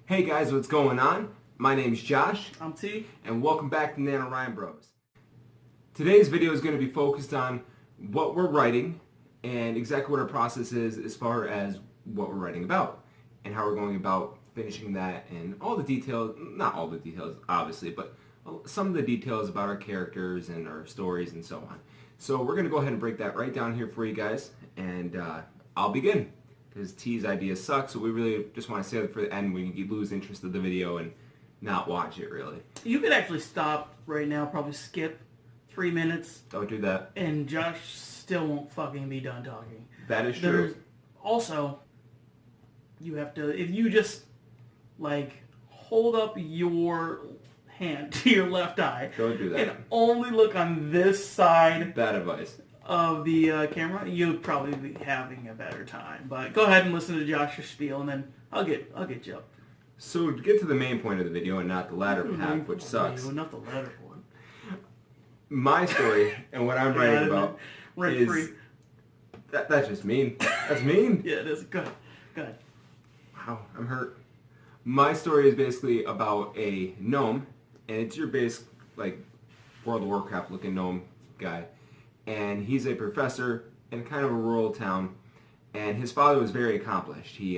Hey guys, what's going on? My name's Josh. I'm T. And welcome back to NanoWrimo. Today's video is going to be focused on what we're writing and exactly what our process is as far as what we're writing about and how we're going about finishing that and all the details, not all the details obviously, but some of the details about our characters and our stories and so on. So we're going to go ahead and break that right down here for you guys, and I'll begin. Because T's ideas suck, so we really just want to save it for the end when you lose interest of the video and not watch it, really. You could actually stop right now, probably skip 3 minutes. Don't do that. And Josh still won't fucking be done talking. That is true. Also, you have to, if you just, hold up your hand to your left eye. Don't do that. And only look on this side. Bad advice. Of the camera, you'll probably be having a better time. But go ahead and listen to Josh's spiel, and then I'll get you up. So to get to the main point of the video and not the latter half, which sucks. Not the latter one. My story and what I'm writing about Rent is free. That's just mean. That's mean. Yeah, it is. Go ahead. Wow, I'm hurt. My story is basically about a gnome, and it's your base World of Warcraft looking gnome guy. And he's a professor in kind of a rural town, and his father was very accomplished. He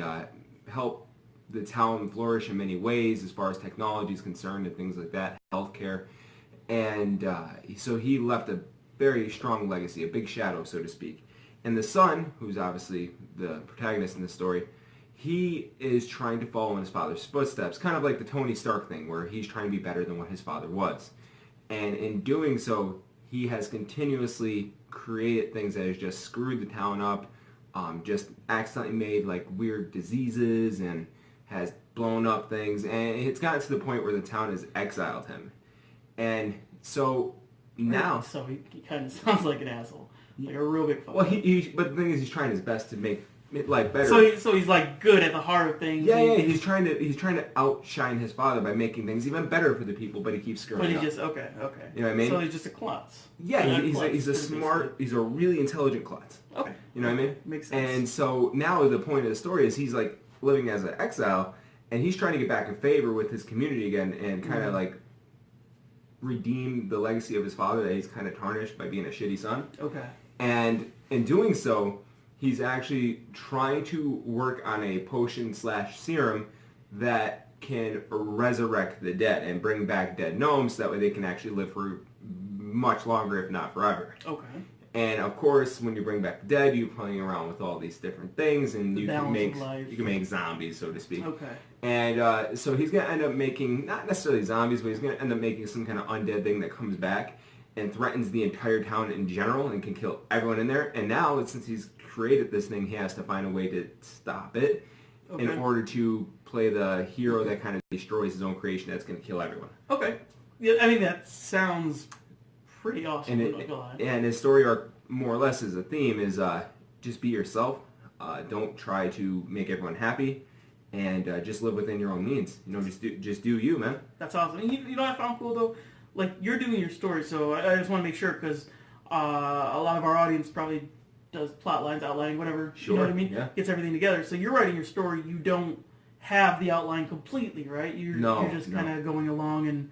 helped the town flourish in many ways as far as technology is concerned and things like that, healthcare. And so he left a very strong legacy, a big shadow, so to speak. And the son, who's obviously the protagonist in the story, he is trying to follow in his father's footsteps, kind of like the Tony Stark thing, where he's trying to be better than what his father was. And in doing so, he has continuously created things that has just screwed the town up, just accidentally made weird diseases and has blown up things, and it's gotten to the point where the town has exiled him. And so now... So he kind of sounds like an asshole. Like a real big fuck. Well, but the thing is, he's trying his best to make life better. So he's good at the heart of things. Yeah, he's trying to outshine his father by making things even better for the people, but he keeps screwing up. But he just okay. You know what I mean? So he's just a klutz. Yeah, he's a smart, he's a really intelligent klutz. Okay. You know what I mean? Makes sense. And so now the point of the story is he's living as an exile, and he's trying to get back in favor with his community again and kind of redeem the legacy of his father that he's kind of tarnished by being a shitty son. Okay. And in doing so, he's actually trying to work on a potion/serum that can resurrect the dead and bring back dead gnomes so that way they can actually live for much longer, if not forever. Okay. And of course, when you bring back the dead, you're playing around with all these different things, and you can make zombies, so to speak. Okay. And so he's gonna end up making not necessarily zombies, but he's gonna end up making some kind of undead thing that comes back and threatens the entire town in general and can kill everyone in there. And now, since he's created this thing, he has to find a way to stop it in order to play the hero that kind of destroys his own creation that's going to kill everyone. Okay. Yeah, I mean, that sounds pretty awesome. And his story arc, more or less, as a theme, is just be yourself. Don't try to make everyone happy. And just live within your own means. Just do you, man. That's awesome. You know what I found cool, though? You're doing your story, so I just want to make sure, because a lot of our audience probably does plot lines, outlining, whatever. Sure. You know what I mean? Yeah. Gets everything together. So you're writing your story. You don't have the outline completely, right? You're just kind of going along, and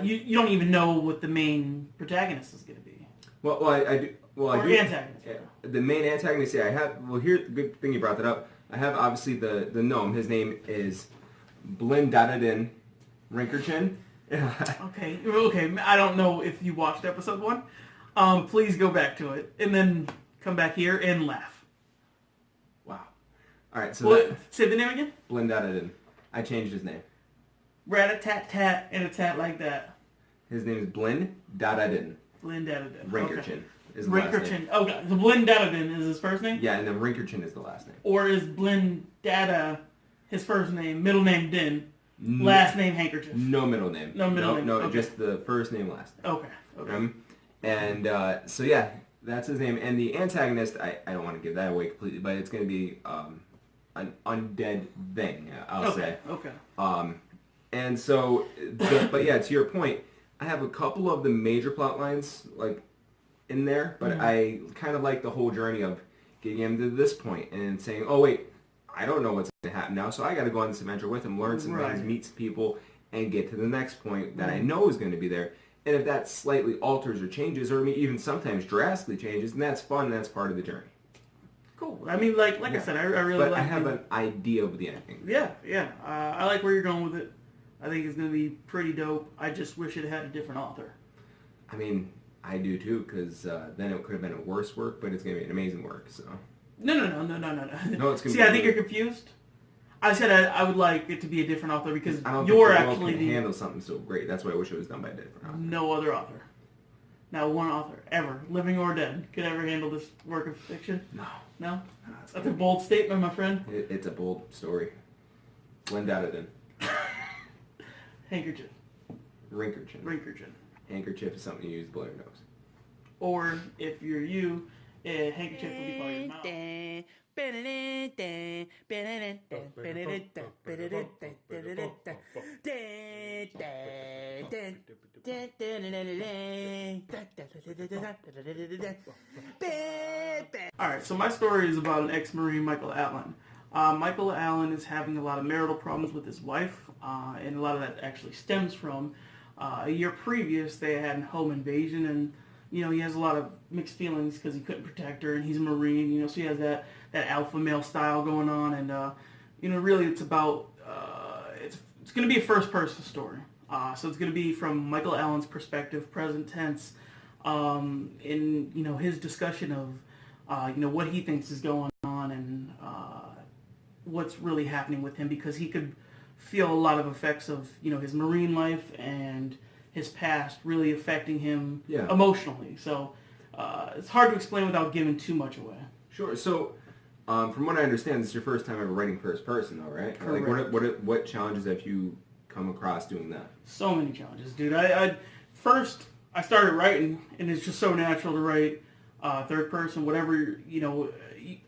you don't even know what the main protagonist is going to be. Well, I do. Well, I do. Antagonist. Yeah, the main antagonist. Yeah, I have. Well, here's the good thing you brought that up. I have obviously the gnome. His name is Blindadadin Rinkerchin. Okay. I don't know if you watched episode 1. Please go back to it and then come back here and laugh. Wow. All right. So say the name again. Blindadadin. I changed his name. Rat-a-tat-tat and a tat like that. His name is Blindadadin. Blindadadin. Rinkerchin is the last name. Okay. So Blindadadin is his first name? Yeah, and then Rinkerchin is the last name. Or is Blindada his first name, middle name Din, last name Handkerchief? No middle name. No middle name. No, okay. Just the first name, last name. Okay. And so yeah, that's his name. And the antagonist, I don't want to give that away completely, but it's going to be an undead thing, I'll say. Okay. And so, but yeah, to your point, I have a couple of the major plot lines in there, but I kind of like the whole journey of getting him to this point and saying, oh wait, I don't know what's going to happen now, so I got to go on this adventure with him, learn some things, meet some people, and get to the next point that I know is going to be there. And if that slightly alters or changes, or even sometimes drastically changes, then that's fun, and that's part of the journey. Cool. I mean, like I said, I really but like I have an idea of the ending. Yeah. I like where you're going with it. I think it's going to be pretty dope. I just wish it had a different author. I mean, I do too, because then it could have been a worse work, but it's going to be an amazing work, so... No. No, it's going to See, I think you're confused. I said I would like it to be a different author because I don't you're think the actually world can handle something so great. That's why I wish it was done by a different author. No other author. Not one author, ever, living or dead, could ever handle this work of fiction. No. No? That's a bold statement, my friend. It's a bold story. Blend out it in. Handkerchief. Rinkerchin. Handkerchief is something you use to blow your nose. Or, if you're you, a handkerchief will be by your mouth. Alright, so my story is about an ex-Marine, Michael Allen. Michael Allen is having a lot of marital problems with his wife, and a lot of that actually stems from a year previous they had a home invasion, and he has a lot of mixed feelings because he couldn't protect her, and he's a Marine, so he has that alpha male style going on, and really it's about, it's going to be a first-person story. So it's going to be from Michael Allen's perspective, present tense, in, his discussion of, what he thinks is going on and what's really happening with him, because he could feel a lot of effects of, his Marine life and his past really affecting him emotionally. So it's hard to explain without giving too much away. Sure. So from what I understand, this is your first time ever writing first person, though, right? Correct. Like, what challenges have you come across doing that? So many challenges, dude. I first started writing, and it's just so natural to write third person, whatever you're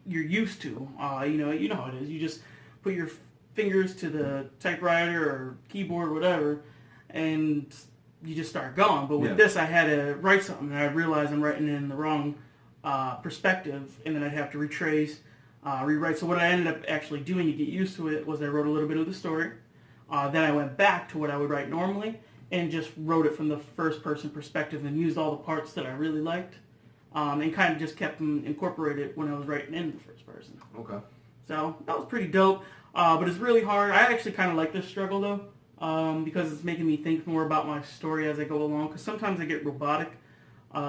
used to. You know how it is. You just put your fingers to the typewriter or keyboard, whatever, and you just start going. But with this, I had to write something, and I realized I'm writing it in the wrong perspective, and then I'd have to retrace, rewrite. So what I ended up actually doing to get used to it was I wrote a little bit of the story. Then I went back to what I would write normally and just wrote it from the first-person perspective and used all the parts that I really liked, and kind of just kept them incorporated when I was writing in the first person. Okay. So that was pretty dope, but it's really hard. I actually kind of like this struggle, though, because it's making me think more about my story as I go along, because sometimes I get robotic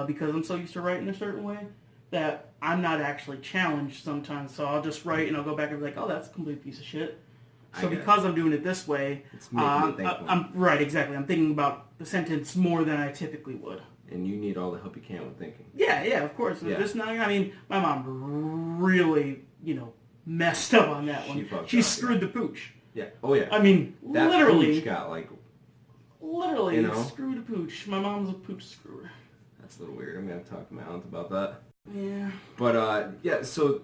because I'm so used to writing a certain way that I'm not actually challenged sometimes. So I'll just write and I'll go back and be like, oh, that's a complete piece of shit. So because I'm doing it this way, I'm right, exactly. I'm thinking about the sentence more than I typically would. And you need all the help you can with thinking. Yeah, of course. Yeah. My mom really, messed up on that one. She screwed the pooch. Yeah. Oh yeah. I mean, that literally. Pooch got literally screwed a pooch. My mom's a pooch screwer. That's a little weird. I'm gonna have to talk to my aunt about that. Yeah. But so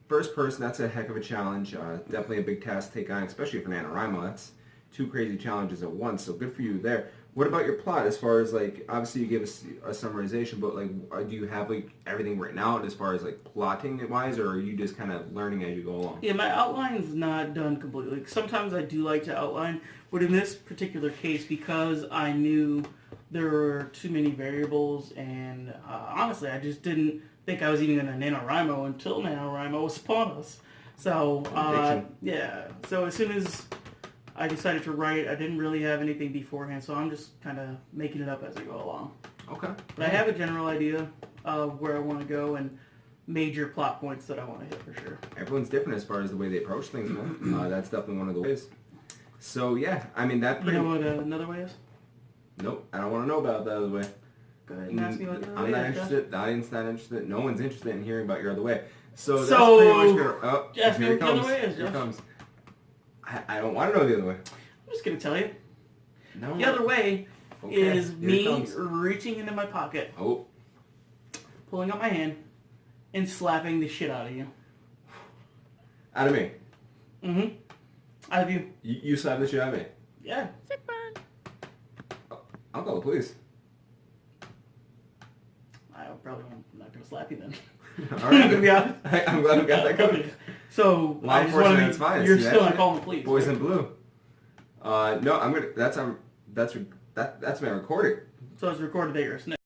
first person, that's a heck of a challenge. Definitely a big task to take on, especially for NanoWrimo. That's two crazy challenges at once. So good for you there. What about your plot? As far as obviously you gave us a summarization, but do you have everything written out as far as plotting it wise, or are you just kind of learning as you go along? Yeah, my outline's not done completely. Sometimes I do like to outline, but in this particular case, because I knew there were too many variables, and honestly, I just didn't think I was even going to NanoWrimo until NanoWrimo was upon us. So so as soon as I decided to write, I didn't really have anything beforehand, so I'm just kind of making it up as I go along. Okay. But I have a general idea of where I want to go and major plot points that I want to hit for sure. Everyone's different as far as the way they approach things, man. That's definitely one of the ways. So yeah, I mean that. You know what another way is? Nope, I don't want to know about the other way. Go ahead and ask me what the other I'm way not is, interested. The audience not interested. No one's interested in hearing about your other way. So that's So, pretty much gonna. ask me Here what the other way is, Here it Josh. comes. I don't want to know the other way. I'm just going to tell you. No. The other way is Here it me comes. reaching into my pocket, Oh. pulling up my hand, and slapping the shit out of you. Out of me. Mm-hmm. Out of you. You slap the shit out of me. Yeah. I'll call the police. I probably won't, I'm not going to slap you then. All I'm right. going to be honest. I'm glad we got that covered. So, Law I just want enforcement, to that's fine. you're See, still that's not calling the police. Boys right? in blue. No, I'm gonna. That's been recorded. So it's recorded that you're a snitch.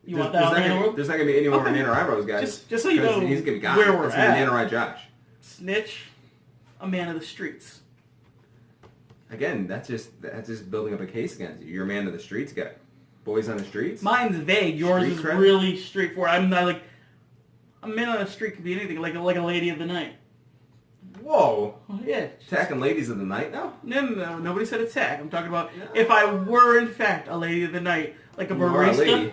You There's, want that on there's not gonna be any more Okay. NanoWrimo's, guys. Just so you know he's gonna be gone. where we're It's gonna be at. NanoWrimo Josh. Snitch, a man of the streets. Again, that's just building up a case against you. You're a man of the streets guy. Boys on the streets. Mine's vague. Yours Street is cred? really straightforward. I'm not like a man on the street could be anything, like a lady of the night. Whoa. Oh, yeah. Attacking ladies of the night now? No. Nobody said attack. I'm talking about No. if I were in fact a lady of the night, like a You are a barista. lady.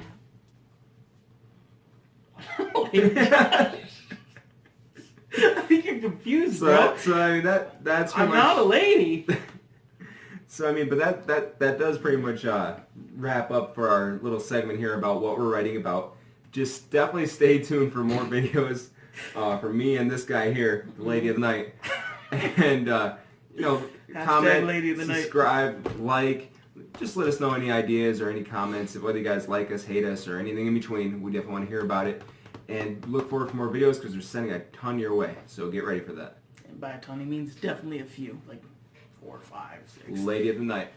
I think you're confused, bro. So I mean that's pretty I'm much, not a lady. So I mean, but that does pretty much wrap up for our little segment here about what we're writing about. Just definitely stay tuned for more videos from me and this guy here, the lady of the night. And Hashtag comment, lady of the night. subscribe, like. Just let us know any ideas or any comments, whether you guys like us, hate us, or anything in between. We definitely want to hear about it. And look forward for more videos because we're sending a ton your way. So get ready for that. And by a ton, he means definitely a few, like 4, 5, 6. Lady of the night.